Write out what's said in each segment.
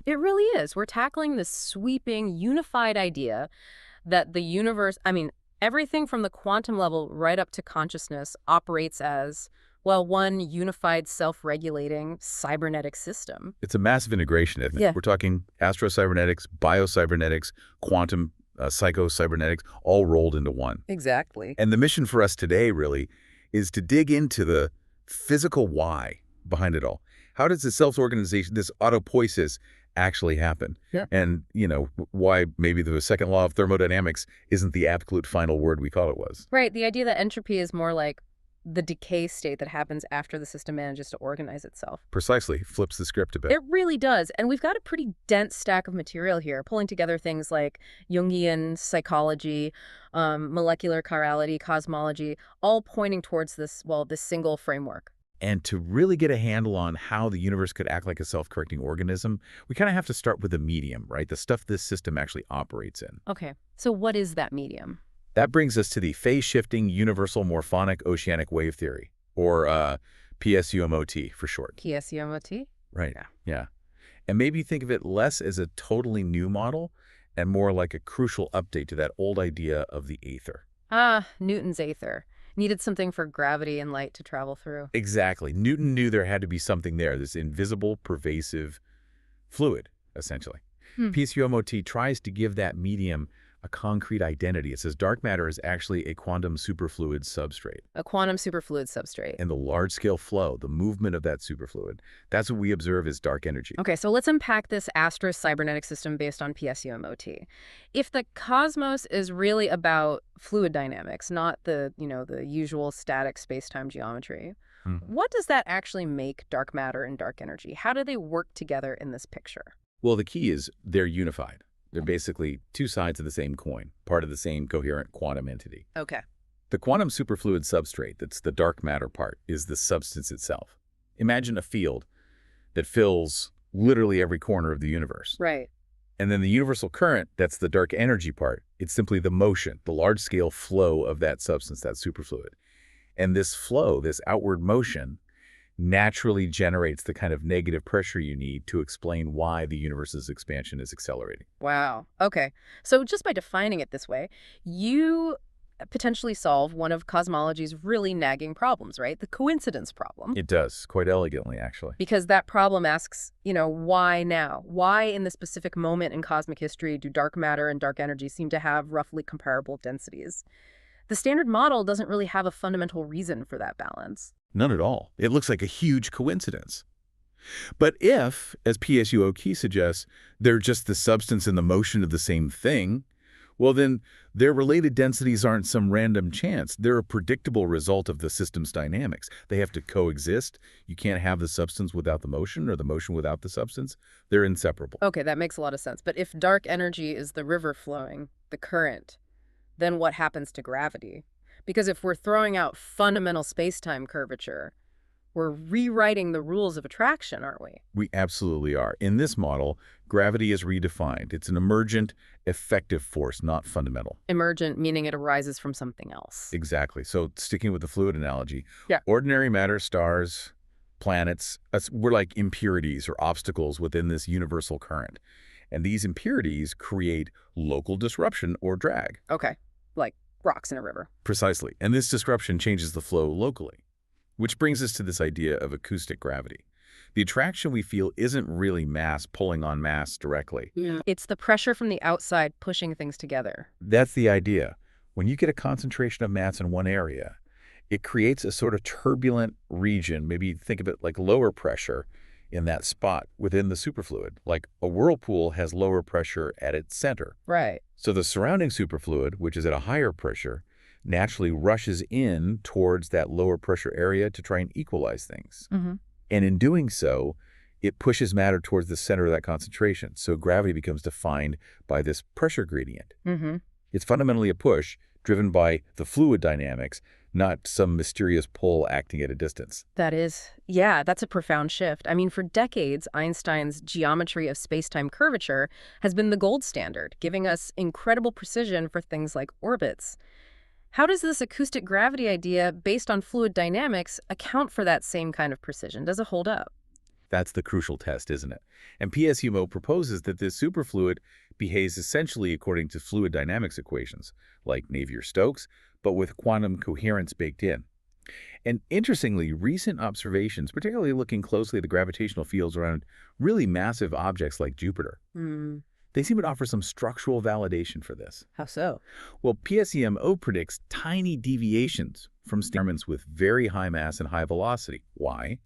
It really is. We're tackling this sweeping, unified idea that the universe, everything from the quantum level right up to consciousness operates as, well, one unified, self-regulating cybernetic system. It's a massive integration, isn't it? Yeah. We're talking Astro Cybernetics, Biocybernetics, quantum psycho-cybernetics, all rolled into one. Exactly. And the mission for us today, really, is to dig into the physical why behind it all. How does this self-organization, this autopoiesis, actually happen? Yeah. And, why maybe the second law of thermodynamics isn't the absolute final word we thought it was. Right. The idea that entropy is more like the decay state that happens after the system manages to organize itself. Precisely. Flips the script a bit. It really does. And we've got a pretty dense stack of material here, pulling together things like Jungian psychology, molecular chirality, cosmology, all pointing towards this single framework. And to really get a handle on how the universe could act like a self-correcting organism, we kind of have to start with the medium, right? The stuff this system actually operates in. Okay. So what is that medium? That brings us to the phase-shifting universal morphonic oceanic wave theory, or PSUMOT for short. PSUMOT? Right, yeah. And maybe think of it less as a totally new model and more like a crucial update to that old idea of the aether. Newton's aether. Needed something for gravity and light to travel through. Exactly. Newton knew there had to be something there, this invisible, pervasive fluid, essentially. PSUMOT tries to give that medium a concrete identity. It says dark matter is actually a quantum superfluid substrate. A quantum superfluid substrate. And the large-scale flow, the movement of that superfluid, that's what we observe as dark energy. Okay, so let's unpack this Astro Cybernetic system based on PSUMOT. If the cosmos is really about fluid dynamics, not the usual static space-time geometry, what does that actually make dark matter and dark energy? How do they work together in this picture? Well, the key is they're unified. They're basically two sides of the same coin, part of the same coherent quantum entity. Okay. The quantum superfluid substrate, that's the dark matter part, is the substance itself. Imagine a field that fills literally every corner of the universe. Right. And then the universal current, that's the dark energy part. It's simply the motion, the large-scale flow of that substance, that superfluid. And this flow, this outward motion, naturally generates the kind of negative pressure you need to explain why the universe's expansion is accelerating. Wow. Okay. So just by defining it this way, you potentially solve one of cosmology's really nagging problems, right? The coincidence problem. It does, quite elegantly, actually. Because that problem asks, why now? Why in the specific moment in cosmic history do dark matter and dark energy seem to have roughly comparable densities? The standard model doesn't really have a fundamental reason for that balance. None at all. It looks like a huge coincidence. But if, as PSUOT suggests, they're just the substance and the motion of the same thing, well then, their related densities aren't some random chance. They're a predictable result of the system's dynamics. They have to coexist. You can't have the substance without the motion or the motion without the substance. They're inseparable. Okay, that makes a lot of sense. But if dark energy is the river flowing, the current, then what happens to gravity? Because if we're throwing out fundamental space-time curvature, we're rewriting the rules of attraction, aren't we? We absolutely are. In this model, gravity is redefined. It's an emergent, effective force, not fundamental. Emergent, meaning it arises from something else. Exactly. So sticking with the fluid analogy, Yeah. Ordinary matter, stars, planets, we're like impurities or obstacles within this universal current. And these impurities create local disruption or drag. Okay, like rocks in a river. Precisely. And this disruption changes the flow locally. Which brings us to this idea of acoustic gravity. The attraction we feel isn't really mass pulling on mass directly. Yeah. It's the pressure from the outside pushing things together. That's the idea. When you get a concentration of mass in one area, it creates a sort of turbulent region. Maybe think of it like lower pressure in that spot within the superfluid. Like a whirlpool has lower pressure at its center. Right. So the surrounding superfluid, which is at a higher pressure, naturally rushes in towards that lower pressure area to try and equalize things. Mm-hmm. And in doing so, it pushes matter towards the center of that concentration. So gravity becomes defined by this pressure gradient. Mm-hmm. It's fundamentally a push driven by the fluid dynamics, not some mysterious pull acting at a distance. That's a profound shift. I mean, for decades, Einstein's geometry of space-time curvature has been the gold standard, giving us incredible precision for things like orbits. How does this acoustic gravity idea, based on fluid dynamics, account for that same kind of precision? Does it hold up? That's the crucial test, isn't it? And PSUMO proposes that this superfluid behaves essentially according to fluid dynamics equations, like Navier-Stokes, but with quantum coherence baked in. And interestingly, recent observations, particularly looking closely at the gravitational fields around really massive objects like Jupiter, Hmm. they seem to offer some structural validation for this. How so? Well, PSEMO predicts tiny deviations from experiments with very high mass and high velocity. Why?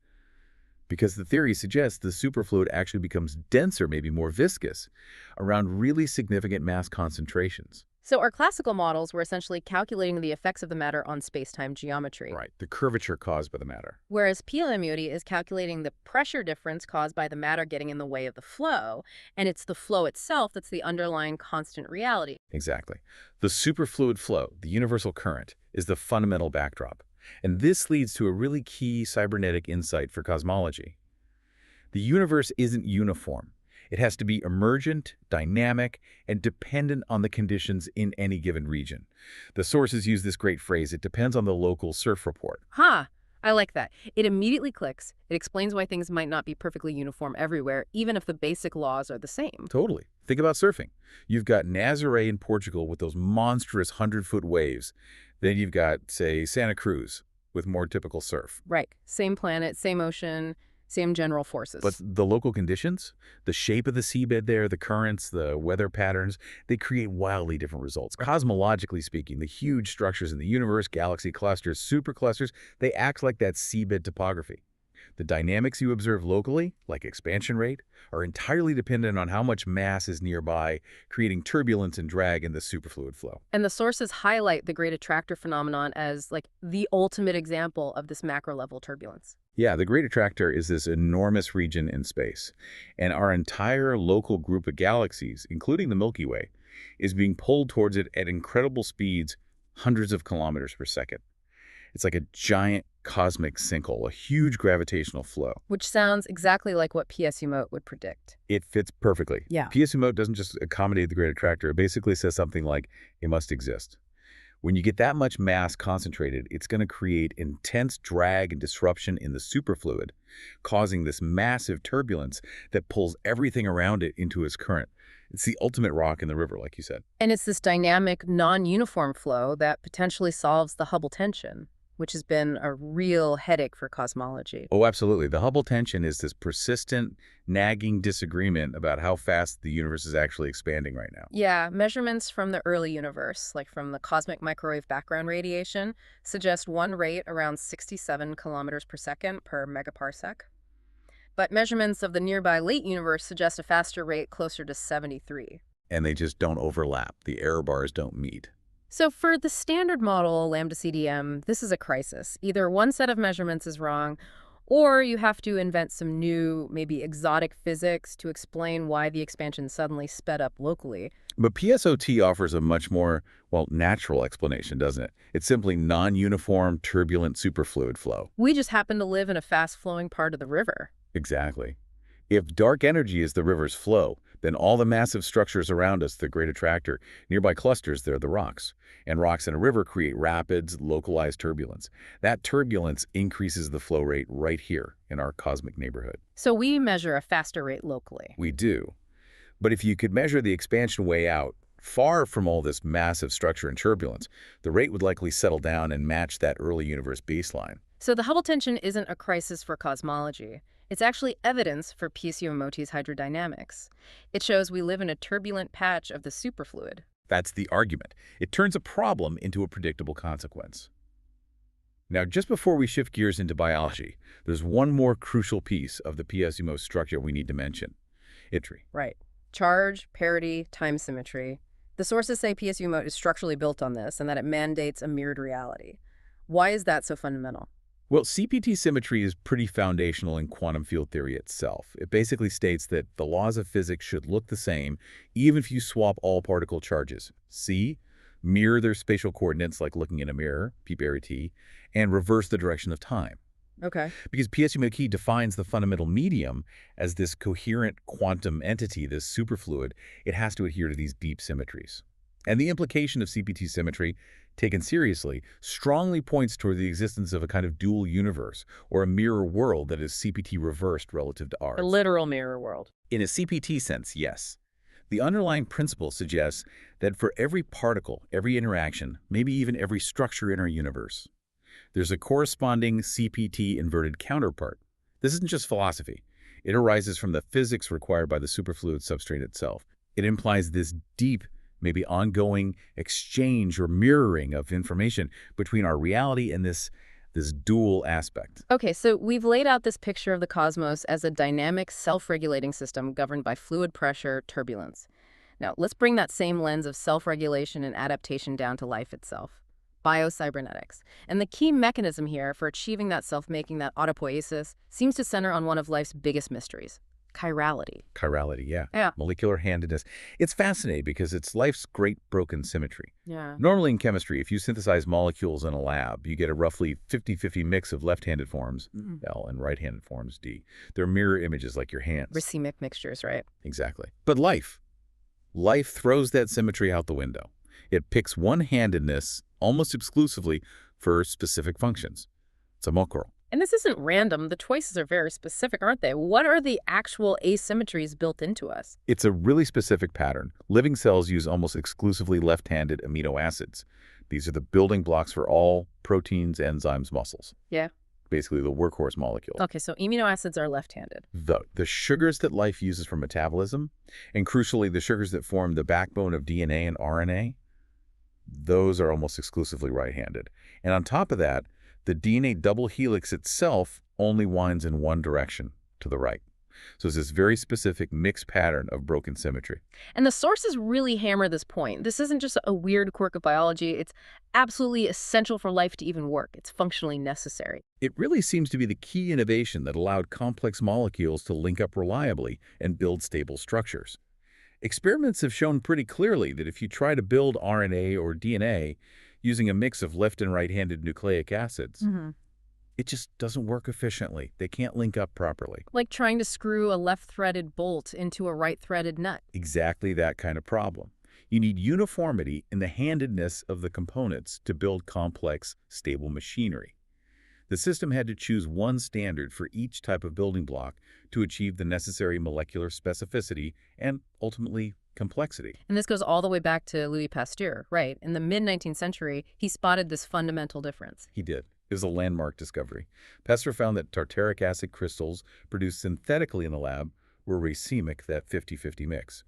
Because the theory suggests the superfluid actually becomes denser, maybe more viscous, around really significant mass concentrations. So our classical models were essentially calculating the effects of the matter on space-time geometry. Right, the curvature caused by the matter. Whereas PLMUT is calculating the pressure difference caused by the matter getting in the way of the flow, and it's the flow itself that's the underlying constant reality. Exactly. The superfluid flow, the universal current, is the fundamental backdrop. And this leads to a really key cybernetic insight for cosmology. The universe isn't uniform. It has to be emergent, dynamic, and dependent on the conditions in any given region. The sources use this great phrase, it depends on the local surf report. I like that. It immediately clicks. It explains why things might not be perfectly uniform everywhere, even if the basic laws are the same. Totally. Think about surfing. You've got Nazaré in Portugal with those monstrous 100-foot waves. Then you've got, say, Santa Cruz with more typical surf. Right. Same planet, same ocean, same general forces. But the local conditions, the shape of the seabed there, the currents, the weather patterns, they create wildly different results. Cosmologically speaking, the huge structures in the universe, galaxy clusters, superclusters, they act like that seabed topography. The dynamics you observe locally, like expansion rate, are entirely dependent on how much mass is nearby, creating turbulence and drag in the superfluid flow. And the sources highlight the great attractor phenomenon as like the ultimate example of this macro-level turbulence. Yeah, the Great Attractor is this enormous region in space, and our entire local group of galaxies, including the Milky Way, is being pulled towards it at incredible speeds, hundreds of kilometers per second. It's like a giant cosmic sinkhole, a huge gravitational flow. Which sounds exactly like what PSUMOT would predict. It fits perfectly. Yeah. PSUMO doesn't just accommodate the Great Attractor. It basically says something like, it must exist. When you get that much mass concentrated, it's going to create intense drag and disruption in the superfluid, causing this massive turbulence that pulls everything around it into its current. It's the ultimate rock in the river, like you said. And it's this dynamic, non-uniform flow that potentially solves the Hubble tension, which has been a real headache for cosmology. Oh, absolutely. The Hubble tension is this persistent, nagging disagreement about how fast the universe is actually expanding right now. Yeah, measurements from the early universe, like from the cosmic microwave background radiation, suggest one rate around 67 kilometers per second per megaparsec. But measurements of the nearby late universe suggest a faster rate closer to 73. And they just don't overlap. The error bars don't meet. So for the standard model, lambda CDM, this is a crisis. Either one set of measurements is wrong, or you have to invent some new, maybe exotic physics to explain why the expansion suddenly sped up locally. But PSOT offers a much more, well, natural explanation, doesn't it? It's simply non-uniform, turbulent superfluid flow. We just happen to live in a fast-flowing part of the river. Exactly. If dark energy is the river's flow, then all the massive structures around us, the Great Attractor, nearby clusters, they're the rocks. And rocks in a river create rapids, localized turbulence. That turbulence increases the flow rate right here in our cosmic neighborhood. So we measure a faster rate locally. We do. But if you could measure the expansion way out, far from all this massive structure and turbulence, the rate would likely settle down and match that early universe baseline. So the Hubble tension isn't a crisis for cosmology. It's actually evidence for PSUMOT's hydrodynamics. It shows we live in a turbulent patch of the superfluid. That's the argument. It turns a problem into a predictable consequence. Now, just before we shift gears into biology, there's one more crucial piece of the PSUMO structure we need to mention. Itry. Right. Charge, parity, time symmetry. The sources say PSUMO is structurally built on this and that it mandates a mirrored reality. Why is that so fundamental? Well, CPT symmetry is pretty foundational in quantum field theory itself. It basically states that the laws of physics should look the same even if you swap all particle charges. C, mirror their spatial coordinates like looking in a mirror, P parity, and reverse the direction of time. Okay. Because PSUMO defines the fundamental medium as this coherent quantum entity, this superfluid, it has to adhere to these deep symmetries. And the implication of CPT symmetry, taken seriously, strongly points toward the existence of a kind of dual universe, or a mirror world that is CPT reversed relative to A ours. literal mirror world. In a CPT sense, yes. The underlying principle suggests that for every particle, every interaction, maybe even every structure in our universe, there's a corresponding CPT inverted counterpart. This isn't just philosophy. It arises from the physics required by the superfluid substrate itself. It implies this deep, maybe ongoing exchange or mirroring of information between our reality and this dual aspect. Okay, so we've laid out this picture of the cosmos as a dynamic, self-regulating system governed by fluid pressure, turbulence. Now, let's bring that same lens of self-regulation and adaptation down to life itself. Biocybernetics. And the key mechanism here for achieving that self-making, that autopoiesis, seems to center on one of life's biggest mysteries: chirality. Chirality, yeah. Yeah. Molecular handedness. It's fascinating because it's life's great broken symmetry. Yeah. Normally in chemistry, if you synthesize molecules in a lab, you get a roughly 50-50 mix of left-handed forms, L, and right-handed forms, D. They're mirror images like your hands. Racemic mixtures, right? Exactly. But life throws that symmetry out the window. It picks one-handedness almost exclusively for specific functions. It's a molecule. And this isn't random. The choices are very specific, aren't they? What are the actual asymmetries built into us? It's a really specific pattern. Living cells use almost exclusively left-handed amino acids. These are the building blocks for all proteins, enzymes, muscles. Yeah. Basically the workhorse molecule. Okay, so amino acids are left-handed. The sugars that life uses for metabolism, and crucially the sugars that form the backbone of DNA and RNA, those are almost exclusively right-handed. And on top of that, the DNA double helix itself only winds in one direction, to the right. So it's this very specific mixed pattern of broken symmetry. And the sources really hammer this point. This isn't just a weird quirk of biology. It's absolutely essential for life to even work. It's functionally necessary. It really seems to be the key innovation that allowed complex molecules to link up reliably and build stable structures. Experiments have shown pretty clearly that if you try to build RNA or DNA using a mix of left and right-handed nucleic acids, it just doesn't work efficiently. They can't link up properly. Like trying to screw a left-threaded bolt into a right-threaded nut. Exactly that kind of problem. You need uniformity in the handedness of the components to build complex, stable machinery. The system had to choose one standard for each type of building block to achieve the necessary molecular specificity and, ultimately, complexity. And this goes all the way back to Louis Pasteur, right? In the mid-19th century, he spotted this fundamental difference. He did. It was a landmark discovery. Pasteur found that tartaric acid crystals produced synthetically in the lab were racemic, that 50-50 mix.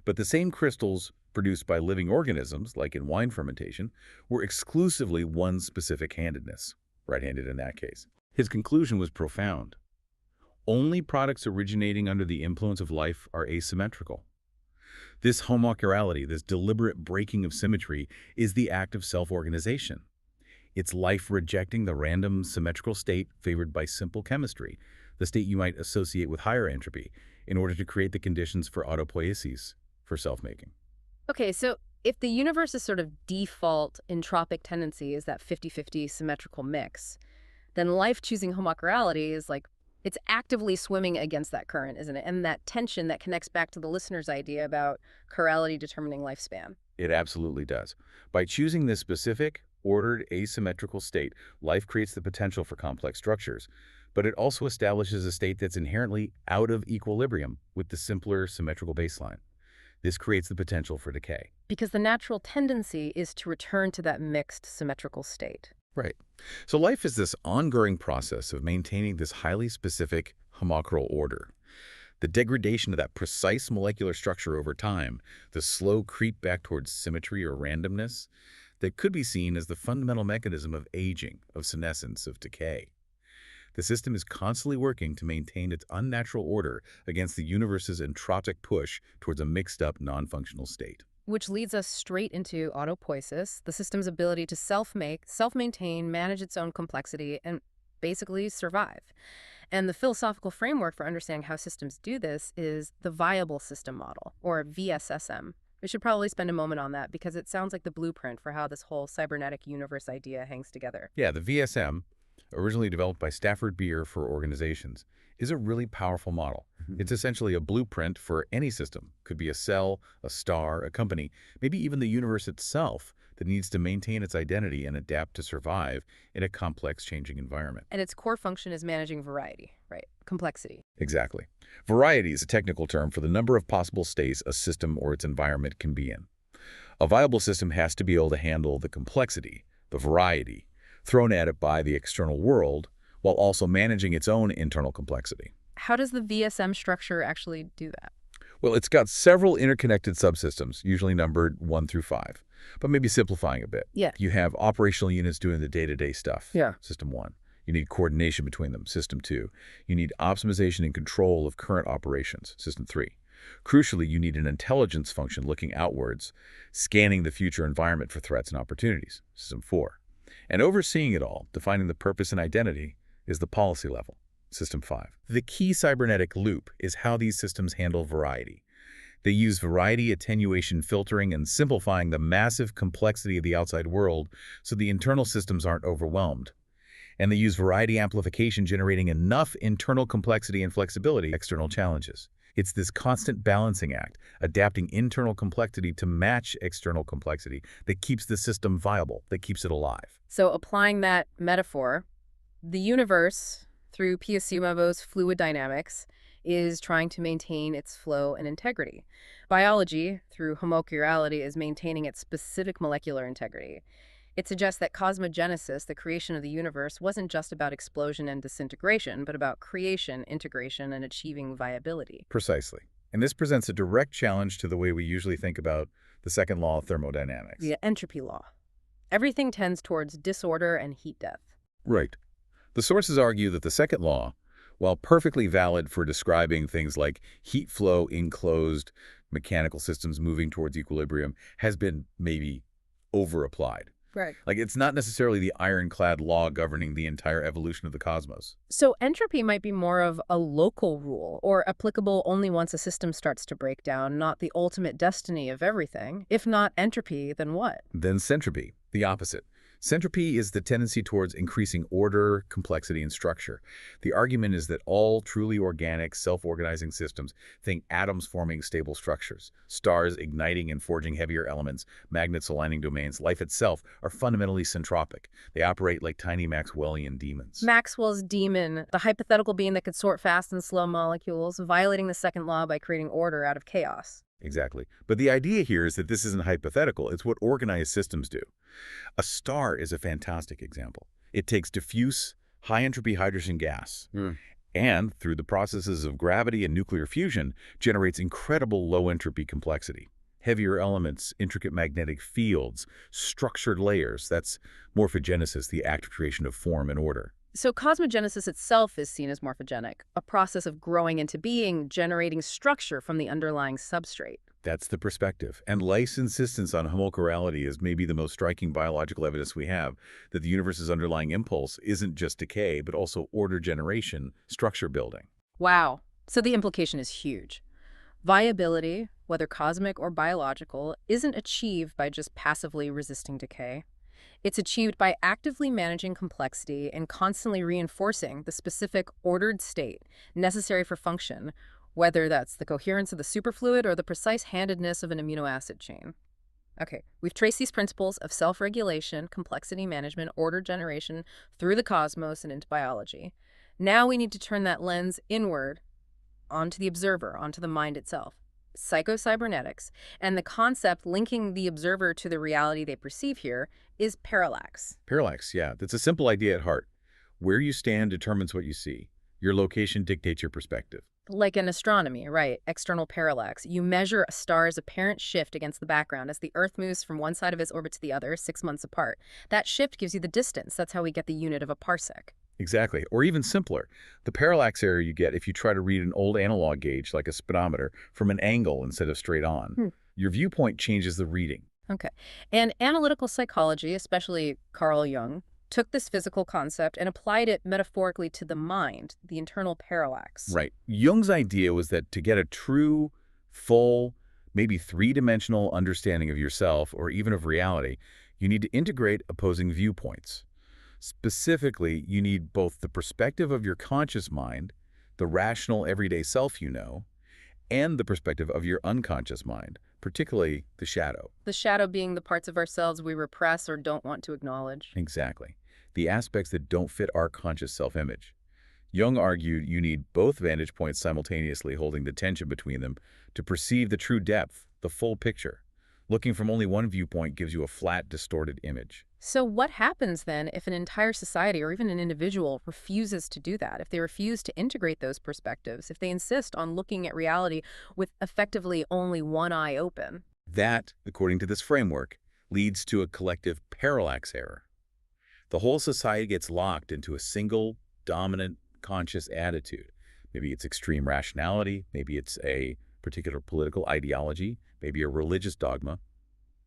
But the same crystals produced by living organisms, like in wine fermentation, were exclusively one specific handedness, right-handed in that case. His conclusion was profound. Only products originating under the influence of life are asymmetrical. This homochirality, this deliberate breaking of symmetry, is the act of self-organization. It's life rejecting the random symmetrical state favored by simple chemistry, the state you might associate with higher entropy, in order to create the conditions for autopoiesis, for self-making. Okay, so if the universe's sort of default entropic tendency is that 50-50 symmetrical mix, then life choosing homochirality is like, it's actively swimming against that current, isn't it? And that tension that connects back to the listener's idea about chirality determining lifespan. It absolutely does. By choosing this specific, ordered, asymmetrical state, life creates the potential for complex structures, but it also establishes a state that's inherently out of equilibrium with the simpler, symmetrical baseline. This creates the potential for decay. Because the natural tendency is to return to that mixed, symmetrical state. Right. So life is this ongoing process of maintaining this highly specific homochiral order. The degradation of that precise molecular structure over time, the slow creep back towards symmetry or randomness, that could be seen as the fundamental mechanism of aging, of senescence, of decay. The system is constantly working to maintain its unnatural order against the universe's entropic push towards a mixed-up, non-functional state. Which leads us straight into autopoiesis, the system's ability to self-make, self-maintain, manage its own complexity, and basically survive. And the philosophical framework for understanding how systems do this is the viable system model, or VSSM. We should probably spend a moment on that because it sounds like the blueprint for how this whole cybernetic universe idea hangs together. Yeah, the VSM, originally developed by Stafford Beer for organizations, is a really powerful model. It's essentially a blueprint for any system. Could be a cell, a star, a company, maybe even the universe itself that needs to maintain its identity and adapt to survive in a complex, changing environment. And its core function is managing variety, right? Complexity. Exactly. Variety is a technical term for the number of possible states a system or its environment can be in. A viable system has to be able to handle the complexity, the variety, thrown at it by the external world, while also managing its own internal complexity. How does the VSM structure actually do that? Well, it's got several interconnected subsystems, usually numbered 1 through 5, but maybe simplifying a bit. Yeah. You have operational units doing the day-to-day stuff, Yeah. System 1. You need coordination between them, System 2. You need optimization and control of current operations, System 3. Crucially, you need an intelligence function looking outwards, scanning the future environment for threats and opportunities, System 4. And overseeing it all, defining the purpose and identity, is the policy level, System 5. The key cybernetic loop is how these systems handle variety. They use variety attenuation filtering and simplifying the massive complexity of the outside world so the internal systems aren't overwhelmed. And they use variety amplification generating enough internal complexity and flexibility external challenges. It's this constant balancing act, adapting internal complexity to match external complexity that keeps the system viable, that keeps it alive. So applying that metaphor, the universe, through Piaciumovo's fluid dynamics, is trying to maintain its flow and integrity. Biology, through homochirality, is maintaining its specific molecular integrity. It suggests that cosmogenesis, the creation of the universe, wasn't just about explosion and disintegration, but about creation, integration, and achieving viability. Precisely. And this presents a direct challenge to the way we usually think about the second law of thermodynamics. The entropy law. Everything tends towards disorder and heat death. Right. The sources argue that the second law, while perfectly valid for describing things like heat flow in closed mechanical systems moving towards equilibrium, has been maybe over-applied. Right. Like, it's not necessarily the ironclad law governing the entire evolution of the cosmos. So entropy might be more of a local rule, or applicable only once a system starts to break down, not the ultimate destiny of everything. If not entropy, then what? Then centropy, the opposite. Centropy is the tendency towards increasing order, complexity, and structure. The argument is that all truly organic, self-organizing systems, think atoms forming stable structures, stars igniting and forging heavier elements, magnets aligning domains, life itself, are fundamentally centropic. They operate like tiny Maxwellian demons. Maxwell's demon, the hypothetical being that could sort fast and slow molecules, violating the second law by creating order out of chaos. Exactly. But the idea here is that this isn't hypothetical. It's what organized systems do. A star is a fantastic example. It takes diffuse, high-entropy hydrogen gas, and, through the processes of gravity and nuclear fusion, generates incredible low-entropy complexity. Heavier elements, intricate magnetic fields, structured layers. That's morphogenesis, the active creation of form and order. So cosmogenesis itself is seen as morphogenic, a process of growing into being, generating structure from the underlying substrate. That's the perspective. And life's insistence on homochirality is maybe the most striking biological evidence we have that the universe's underlying impulse isn't just decay, but also order generation, structure building. Wow. So the implication is huge. Viability, whether cosmic or biological, isn't achieved by just passively resisting decay. It's achieved by actively managing complexity and constantly reinforcing the specific ordered state necessary for function, whether that's the coherence of the superfluid or the precise handedness of an amino acid chain. Okay, we've traced these principles of self-regulation, complexity management, order generation through the cosmos and into biology. Now we need to turn that lens inward onto the observer, onto the mind itself. Psycho-cybernetics, and the concept linking the observer to the reality they perceive here is parallax. Parallax, yeah. That's a simple idea at heart. Where you stand determines what you see. Your location dictates your perspective. Like in astronomy, right? External parallax. You measure a star's apparent shift against the background as the Earth moves from one side of its orbit to the other, 6 months apart. That shift gives you the distance. That's how we get the unit of a parsec. Exactly. Or even simpler, the parallax error you get if you try to read an old analog gauge like a speedometer from an angle instead of straight on. Your viewpoint changes the reading. Okay. And analytical psychology, especially Carl Jung, took this physical concept and applied it metaphorically to the mind, the internal parallax. Right. Jung's idea was that to get a true, full, maybe three-dimensional understanding of yourself or even of reality, you need to integrate opposing viewpoints. Specifically, you need both the perspective of your conscious mind, the rational everyday self you know, and the perspective of your unconscious mind, particularly the shadow. The shadow being the parts of ourselves we repress or don't want to acknowledge. Exactly. The aspects that don't fit our conscious self-image. Jung argued you need both vantage points simultaneously, holding the tension between them to perceive the true depth, the full picture. Looking from only one viewpoint gives you a flat, distorted image. So what happens then if an entire society or even an individual refuses to do that, if they refuse to integrate those perspectives, if they insist on looking at reality with effectively only one eye open? That, according to this framework, leads to a collective parallax error. The whole society gets locked into a single, dominant, conscious attitude. Maybe it's extreme rationality, maybe it's a particular political ideology, maybe a religious dogma,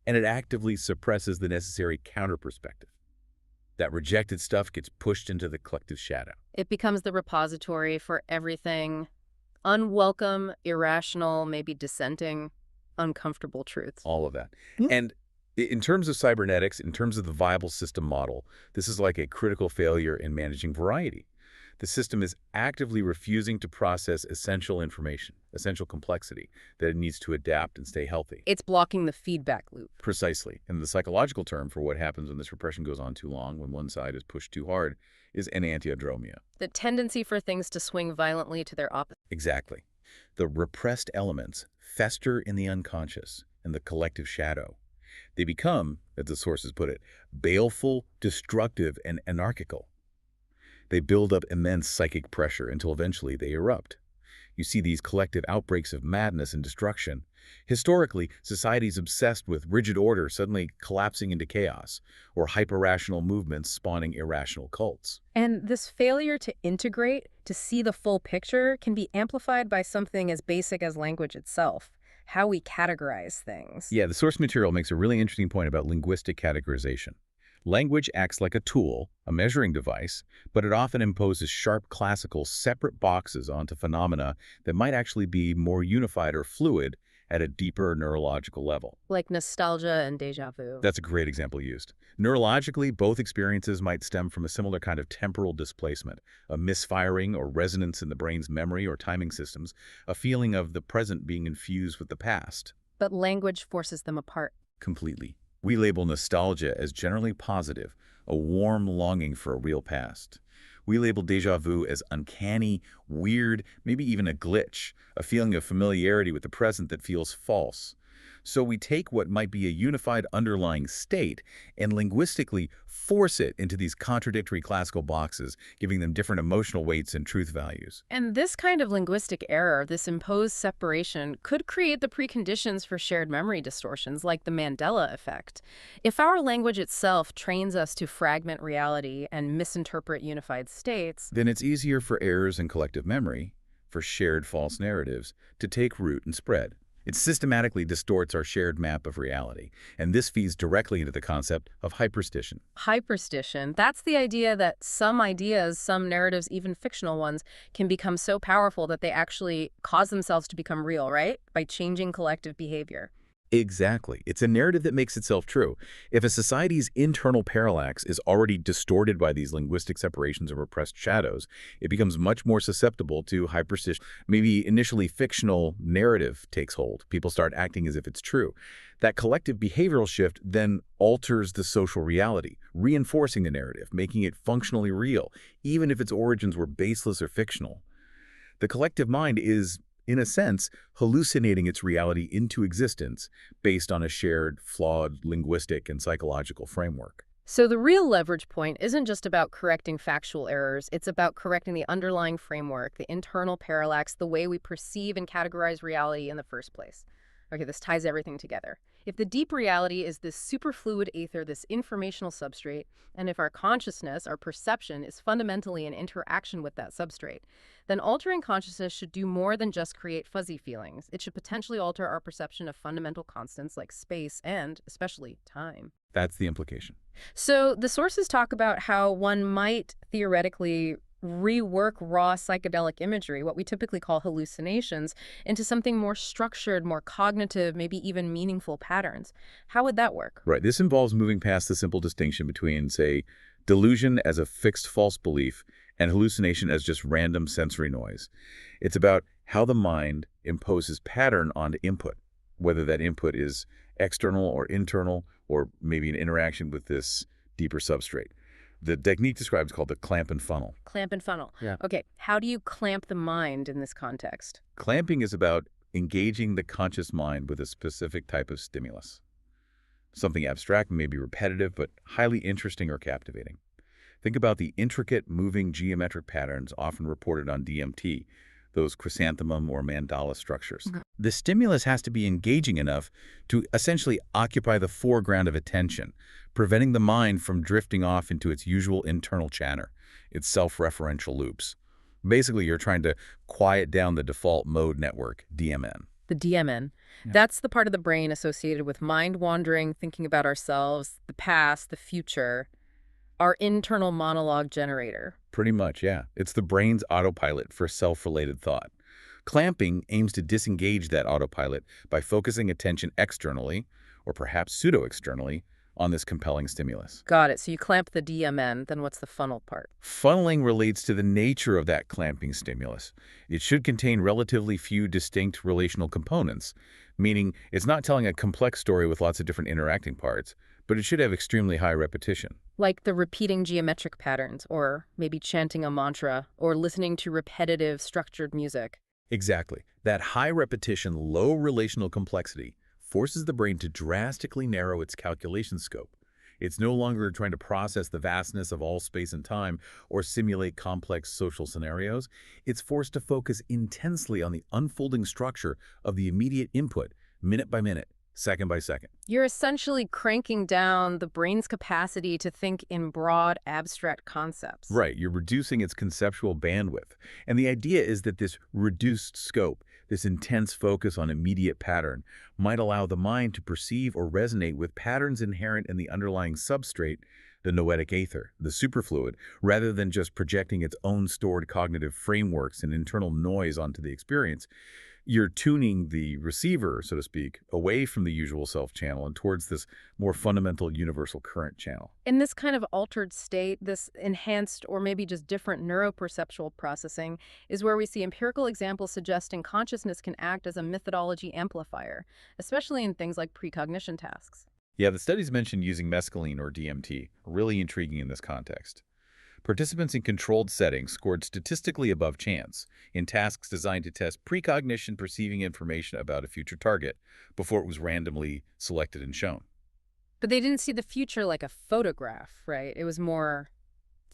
and it actively suppresses the necessary counter-perspective. That rejected stuff gets pushed into the collective shadow. It becomes the repository for everything unwelcome, irrational, maybe dissenting, uncomfortable truths. All of that. And in terms of cybernetics, in terms of the viable system model, this is like a critical failure in managing variety. The system is actively refusing to process essential information, essential complexity, that it needs to adapt and stay healthy. It's blocking the feedback loop. Precisely. And the psychological term for what happens when this repression goes on too long, when one side is pushed too hard, is enantiodromia. The tendency for things to swing violently to their opposite. Exactly. The repressed elements fester in the unconscious and the collective shadow. They become, as the sources put it, baleful, destructive, and anarchical. They build up immense psychic pressure until eventually they erupt. You see these collective outbreaks of madness and destruction. Historically, societies obsessed with rigid order suddenly collapsing into chaos, or hyper-rational movements spawning irrational cults. And this failure to integrate, to see the full picture, can be amplified by something as basic as language itself, how we categorize things. Yeah, the source material makes a really interesting point about linguistic categorization. Language acts like a tool, a measuring device, but it often imposes sharp classical separate boxes onto phenomena that might actually be more unified or fluid at a deeper neurological level. Like nostalgia and déjà vu. That's a great example used. Neurologically, both experiences might stem from a similar kind of temporal displacement, a misfiring or resonance in the brain's memory or timing systems, a feeling of the present being infused with the past. But language forces them apart. Completely. We label nostalgia as generally positive, a warm longing for a real past. We label déjà vu as uncanny, weird, maybe even a glitch, a feeling of familiarity with the present that feels false. So we take what might be a unified underlying state and linguistically force it into these contradictory classical boxes, giving them different emotional weights and truth values. And this kind of linguistic error, this imposed separation, could create the preconditions for shared memory distortions like the Mandela effect. If our language itself trains us to fragment reality and misinterpret unified states, then it's easier for errors in collective memory, for shared false narratives, to take root and spread. It systematically distorts our shared map of reality, and this feeds directly into the concept of hyperstition. hyperstition, that's the idea that some ideas, some narratives, even fictional ones, can become so powerful that they actually cause themselves to become real, right? By changing collective behavior. Exactly. It's a narrative that makes itself true. If a society's internal parallax is already distorted by these linguistic separations of repressed shadows, it becomes much more susceptible to hyperstition. Maybe initially fictional narrative takes hold. People start acting as if it's true. That collective behavioral shift then alters the social reality, reinforcing the narrative, making it functionally real, even if its origins were baseless or fictional. The collective mind is, in a sense, hallucinating its reality into existence based on a shared, flawed linguistic and psychological framework. So the real leverage point isn't just about correcting factual errors, it's about correcting the underlying framework, the internal parallax, the way we perceive and categorize reality in the first place. Okay, this ties everything together. If the deep reality is this superfluid ether, this informational substrate, and if our consciousness, our perception, is fundamentally in interaction with that substrate, then altering consciousness should do more than just create fuzzy feelings. It should potentially alter our perception of fundamental constants like space and, especially, time. That's the implication. So the sources talk about how one might theoretically rework raw psychedelic imagery, what we typically call hallucinations, into something more structured, more cognitive, maybe even meaningful patterns. How would that work? Right. This involves moving past the simple distinction between, say, delusion as a fixed false belief, and hallucination as just random sensory noise. It's about how the mind imposes pattern onto input, whether that input is external or internal, or maybe an interaction with this deeper substrate. The technique described is called the clamp and funnel. Clamp and funnel. Yeah. Okay, how do you clamp the mind in this context? Clamping is about engaging the conscious mind with a specific type of stimulus. Something abstract, maybe repetitive, but highly interesting or captivating. Think about the intricate, moving geometric patterns often reported on DMT, those chrysanthemum or mandala structures. Okay. The stimulus has to be engaging enough to essentially occupy the foreground of attention, preventing the mind from drifting off into its usual internal chatter, its self-referential loops. Basically, you're trying to quiet down the default mode network, DMN. The DMN. Yeah. That's the part of the brain associated with mind wandering, thinking about ourselves, the past, the future, our internal monologue generator. Pretty much, yeah. It's the brain's autopilot for self-related thought. Clamping aims to disengage that autopilot by focusing attention externally, or perhaps pseudo-externally, on this compelling stimulus. Got it. So you clamp the DMN, then what's the funnel part? Funneling relates to the nature of that clamping stimulus. It should contain relatively few distinct relational components, meaning it's not telling a complex story with lots of different interacting parts, but it should have extremely high repetition. Like the repeating geometric patterns, or maybe chanting a mantra, or listening to repetitive, structured music. Exactly. That high repetition, low relational complexity forces the brain to drastically narrow its calculation scope. It's no longer trying to process the vastness of all space and time or simulate complex social scenarios. It's forced to focus intensely on the unfolding structure of the immediate input, minute by minute, second by second. You're essentially cranking down the brain's capacity to think in broad, abstract concepts. Right, you're reducing its conceptual bandwidth. And the idea is that this reduced scope, this intense focus on immediate pattern, might allow the mind to perceive or resonate with patterns inherent in the underlying substrate, the noetic aether, the superfluid, rather than just projecting its own stored cognitive frameworks and internal noise onto the experience. You're tuning the receiver, so to speak, away from the usual self channel and towards this more fundamental universal current channel. In this kind of altered state, this enhanced or maybe just different neuroperceptual processing is where we see empirical examples suggesting consciousness can act as a methodology amplifier, especially in things like precognition tasks. Yeah, the studies mentioned using mescaline or DMT are really intriguing in this context. Participants in controlled settings scored statistically above chance in tasks designed to test precognition perceiving information about a future target before it was randomly selected and shown. But they didn't see the future like a photograph, right? It was more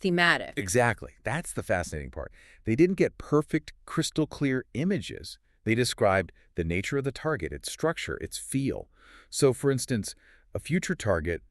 thematic. Exactly. That's the fascinating part. They didn't get perfect, crystal clear images. They described the nature of the target, its structure, its feel. So, for instance, a future target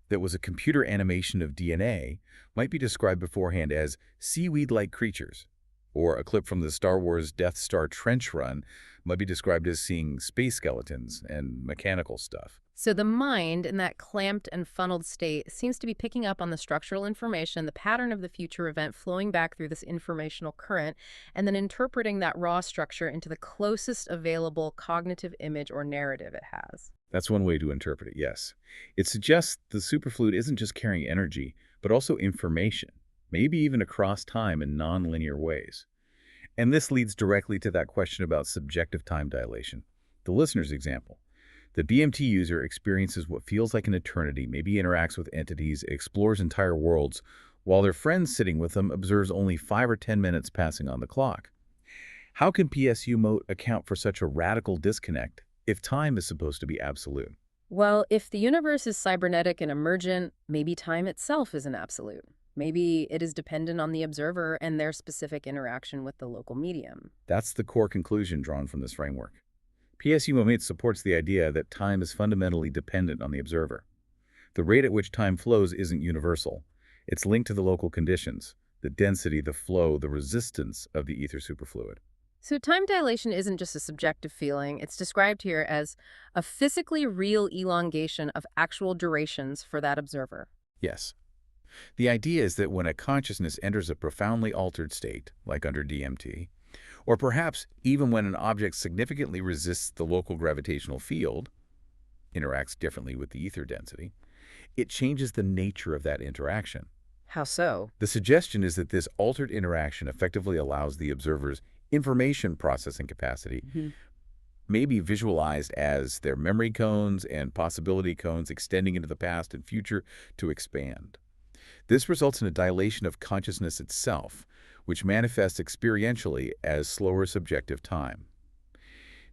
that was a computer animation of DNA might be described beforehand as seaweed-like creatures, or a clip from the Star Wars Death Star trench run might be described as seeing space skeletons and mechanical stuff. So the mind, in that clamped and funneled state, seems to be picking up on the structural information, the pattern of the future event flowing back through this informational current, and then interpreting that raw structure into the closest available cognitive image or narrative it has. That's one way to interpret it, yes. It suggests the superfluid isn't just carrying energy, but also information, maybe even across time in non-linear ways. And this leads directly to that question about subjective time dilation. The listener's example. The BMT user experiences what feels like an eternity, maybe interacts with entities, explores entire worlds, while their friend sitting with them observes only 5 or 10 minutes passing on the clock. How can PSU mode account for such a radical disconnect if time is supposed to be absolute? Well, if the universe is cybernetic and emergent, maybe time itself isn't absolute. Maybe it is dependent on the observer and their specific interaction with the local medium. That's the core conclusion drawn from this framework. PSU Momate supports the idea that time is fundamentally dependent on the observer. The rate at which time flows isn't universal. It's linked to the local conditions, the density, the flow, the resistance of the ether superfluid. So time dilation isn't just a subjective feeling. It's described here as a physically real elongation of actual durations for that observer. Yes. The idea is that when a consciousness enters a profoundly altered state, like under DMT, or perhaps even when an object significantly resists the local gravitational field, interacts differently with the ether density, it changes the nature of that interaction. How so? The suggestion is that this altered interaction effectively allows the observer's information processing capacity, may be visualized as their memory cones and possibility cones extending into the past and future to expand. This results in a dilation of consciousness itself, which manifests experientially as slower subjective time.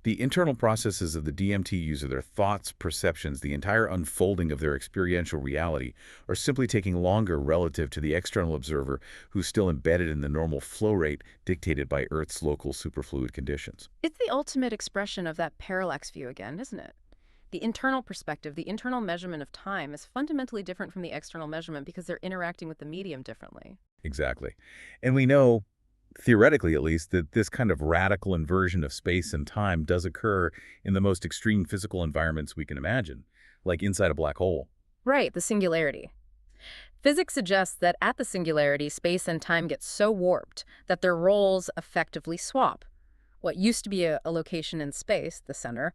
The internal processes of the DMT user, their thoughts, perceptions, the entire unfolding of their experiential reality, are simply taking longer relative to the external observer who's still embedded in the normal flow rate dictated by Earth's local superfluid conditions. It's the ultimate expression of that parallax view again, isn't it? The internal perspective, the internal measurement of time is fundamentally different from the external measurement because they're interacting with the medium differently. Exactly. And we know, theoretically at least, that this kind of radical inversion of space and time does occur in the most extreme physical environments we can imagine, like inside a black hole. Right, the singularity. Physics suggests that at the singularity, space and time get so warped that their roles effectively swap. What used to be a location in space, the center,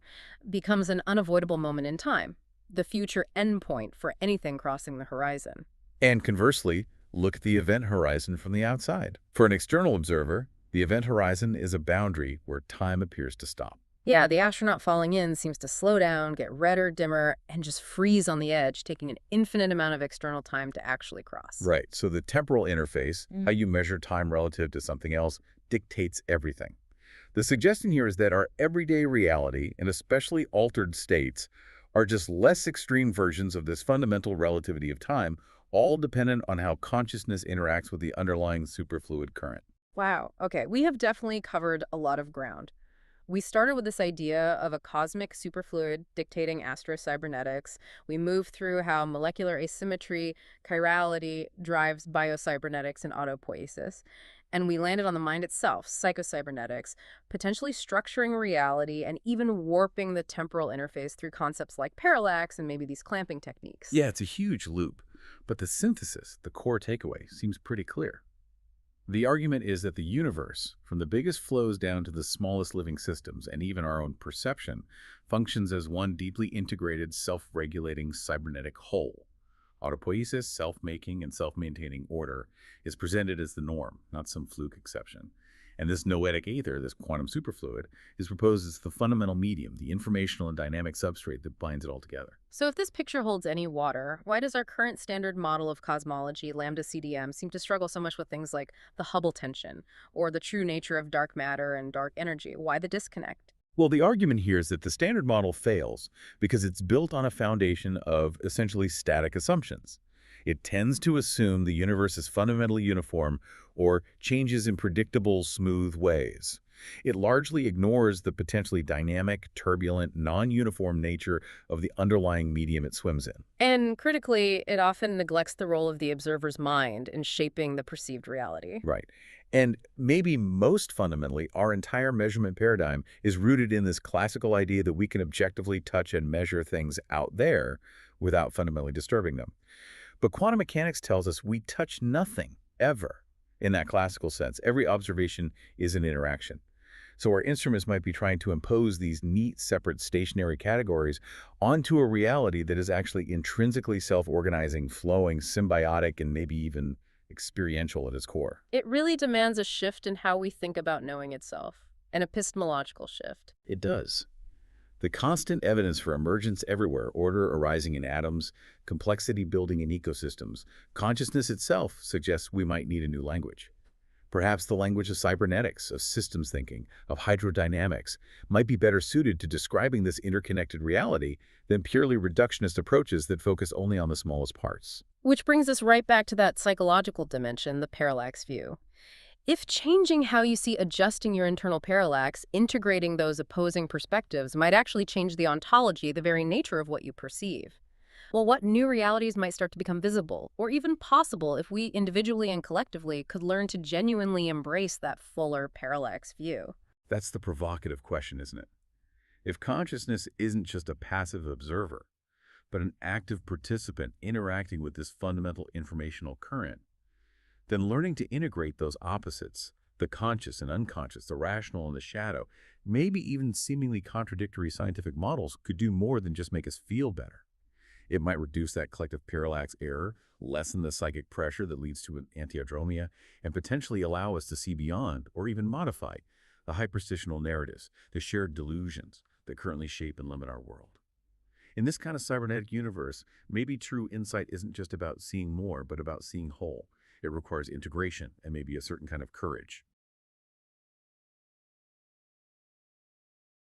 becomes an unavoidable moment in time, the future endpoint for anything crossing the horizon. And conversely, look at the event horizon from the outside. For an external observer, the event horizon is a boundary where time appears to stop. Yeah, the astronaut falling in seems to slow down, get redder, dimmer, and just freeze on the edge, taking an infinite amount of external time to actually cross. Right, so the temporal interface, how you measure time relative to something else, dictates everything. The suggestion here is that our everyday reality, and especially altered states, are just less extreme versions of this fundamental relativity of time, all dependent on how consciousness interacts with the underlying superfluid current. Wow. Okay, we have definitely covered a lot of ground. We started with this idea of a cosmic superfluid dictating Astro Cybernetics. We moved through how molecular asymmetry, chirality drives biocybernetics and autopoiesis. And we landed on the mind itself, psychocybernetics, potentially structuring reality and even warping the temporal interface through concepts like parallax and maybe these clamping techniques. Yeah, it's a huge loop, but the synthesis, the core takeaway, seems pretty clear. The argument is that the universe, from the biggest flows down to the smallest living systems, and even our own perception, functions as one deeply integrated, self-regulating cybernetic whole. Autopoiesis, self-making, and self-maintaining order is presented as the norm, not some fluke exception. And this noetic aether, this quantum superfluid, is proposed as the fundamental medium, the informational and dynamic substrate that binds it all together. So if this picture holds any water, why does our current standard model of cosmology, lambda CDM, seem to struggle so much with things like the Hubble tension or the true nature of dark matter and dark energy? Why the disconnect? Well, the argument here is that the standard model fails because it's built on a foundation of essentially static assumptions. It tends to assume the universe is fundamentally uniform or changes in predictable, smooth ways. It largely ignores the potentially dynamic, turbulent, non-uniform nature of the underlying medium it swims in. And critically, it often neglects the role of the observer's mind in shaping the perceived reality. Right. And maybe most fundamentally, our entire measurement paradigm is rooted in this classical idea that we can objectively touch and measure things out there without fundamentally disturbing them. But quantum mechanics tells us we touch nothing, ever, in that classical sense. Every observation is an interaction. So our instruments might be trying to impose these neat, separate, stationary categories onto a reality that is actually intrinsically self-organizing, flowing, symbiotic, and maybe even experiential at its core. It really demands a shift in how we think about knowing itself, an epistemological shift. It does. The constant evidence for emergence everywhere, order arising in atoms, complexity building in ecosystems, consciousness itself suggests we might need a new language. Perhaps the language of cybernetics, of systems thinking, of hydrodynamics might be better suited to describing this interconnected reality than purely reductionist approaches that focus only on the smallest parts. Which brings us right back to that psychological dimension, the parallax view. If changing how you see adjusting your internal parallax, integrating those opposing perspectives, might actually change the ontology, the very nature of what you perceive. Well, what new realities might start to become visible, or even possible if we individually and collectively could learn to genuinely embrace that fuller parallax view? That's the provocative question, isn't it? If consciousness isn't just a passive observer, but an active participant interacting with this fundamental informational current, then learning to integrate those opposites, the conscious and unconscious, the rational and the shadow, maybe even seemingly contradictory scientific models could do more than just make us feel better. It might reduce that collective parallax error, lessen the psychic pressure that leads to an antiodromia, and potentially allow us to see beyond, or even modify, the hyperstitional narratives, the shared delusions that currently shape and limit our world. In this kind of cybernetic universe, maybe true insight isn't just about seeing more, but about seeing whole. It requires integration and maybe a certain kind of courage.